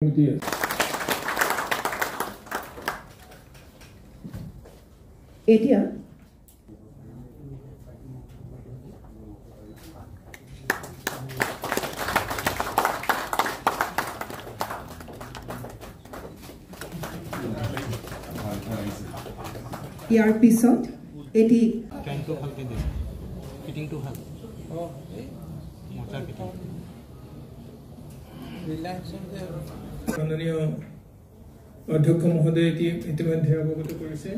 এতিয়া ইয়াৰ পিছত এটি মাননীয় অধ্যক্ষ মহোদয় ইতিমধ্যে অৱগত কৰিছে।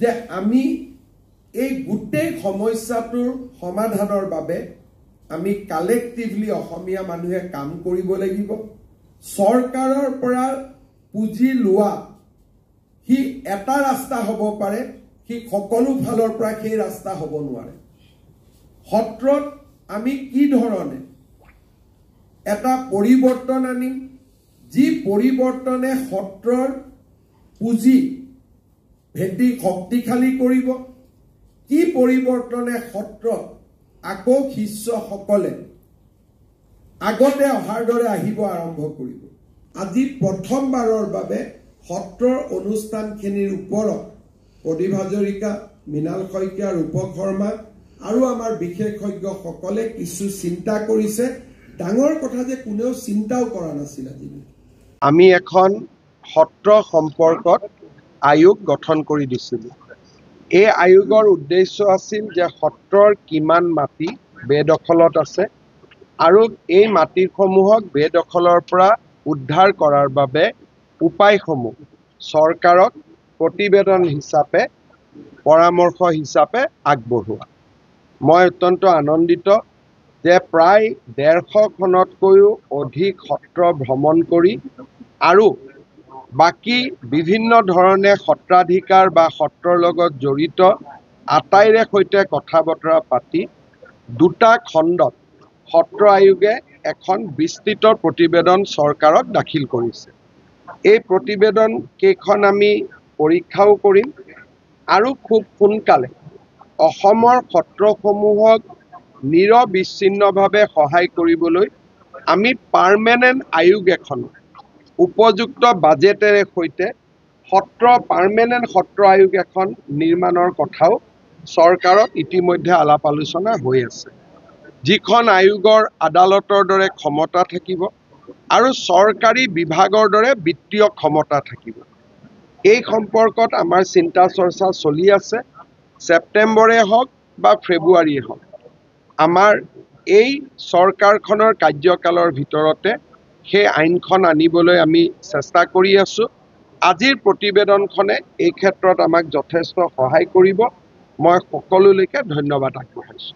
যে আমি এই গোটেই সমস্যাটোৰ সমাধানৰ বাবে আমি কালেক্টিভলি অসমীয়া মানুহে কাম কৰিব লাগিব। চৰকাৰৰ পৰা পুঁজি লোৱা হি এটা ৰাস্তা হ'ব পাৰে, হি সকলো ফালৰ পৰা সেই ৰাস্তা হ'ব নোৱাৰে। সত্ৰত আমি কি ধৰণে এটা পৰিৱৰ্তন আনিম, যি পৰিৱৰ্তনে সত্ৰৰ পুঁজি ভেটি শক্তিশালী কৰিব, কি পৰিৱৰ্তনে সত্ৰত আকৌ শিষ্যসকলে আগতে অহাৰ দৰে আহিব আৰম্ভ কৰিব। আজি প্ৰথমবাৰৰ বাবে সত্ৰৰ অনুষ্ঠানখিনিৰ ওপৰত প্ৰদীপ হাজৰিকা, মৃণাল শইকীয়া, ৰূপক শৰ্মা আৰু আমাৰ বিশেষজ্ঞসকলে কিছু চিন্তা কৰিছে। ডাঙৰ কথা যে কোনেও চিন্তাও কৰা নাছিল। আজি আমি এখন সত্ৰ সম্পৰ্কত আয়োগ গঠন কৰি দিছিলোঁ। এই আয়োগৰ উদ্দেশ্য আছিল যে সত্ৰৰ কিমান মাটি বেদখলত আছে আৰু এই মাটিসমূহক বেদখলৰ পৰা উদ্ধাৰ কৰাৰ বাবে উপায়সমূহ চৰকাৰক প্ৰতিবেদন হিচাপে পৰামৰ্শ হিচাপে আগবঢ়োৱা। মই অত্যন্ত আনন্দিত যে প্ৰায় 150খনতকৈও অধিক সত্ৰ ভ্ৰমণ কৰি আৰু বাকী বিভিন্ন ধৰণে সত্ৰাধিকাৰ বা সত্ৰৰ লগত জড়িত আটাইৰে সৈতে কথা বতৰা পাতি দুটা খণ্ডত সত্ৰ আয়োগে এখন বিস্তৃত প্ৰতিবেদন চৰকাৰক দাখিল কৰিছে। এই প্ৰতিবেদন কেইখন আমি পৰীক্ষাও কৰিম আৰু খুব সোনকালে অসমৰ সত্ৰসমূহক নিৰবিচ্ছিন্নভাৱে সহায় কৰিবলৈ আমি পাৰ্মানেণ্ট আয়োগ এখন উপযুক্ত বাজেটেৰে সৈতে পাৰ্মানেণ্ট সত্ৰ আয়োগ এখন নিৰ্মাণৰ কথাও চৰকাৰত ইতিমধ্যে আলাপ আলোচনা হৈ আছে। যিখন আয়োগৰ আদালতৰ দৰে ক্ষমতা থাকিব আৰু চৰকাৰী বিভাগৰ দৰে বিত্তীয় ক্ষমতা থাকিব। এই সম্পৰ্কত আমাৰ চিন্তা চৰ্চা চলি আছে। ছেপ্টেম্বৰে হওক বা ফেব্ৰুৱাৰীয়ে হওক আমাৰ এই চৰকাৰখনৰ কাৰ্যকালৰ ভিতৰতে সেই আইনখন আনিবলৈ আমি চেষ্টা কৰি আছোঁ। আজিৰ প্ৰতিবেদনখনে এই ক্ষেত্ৰত আমাক যথেষ্ট সহায় কৰিব। মই সকলোলৈকে ধন্যবাদ আগবঢ়াইছোঁ।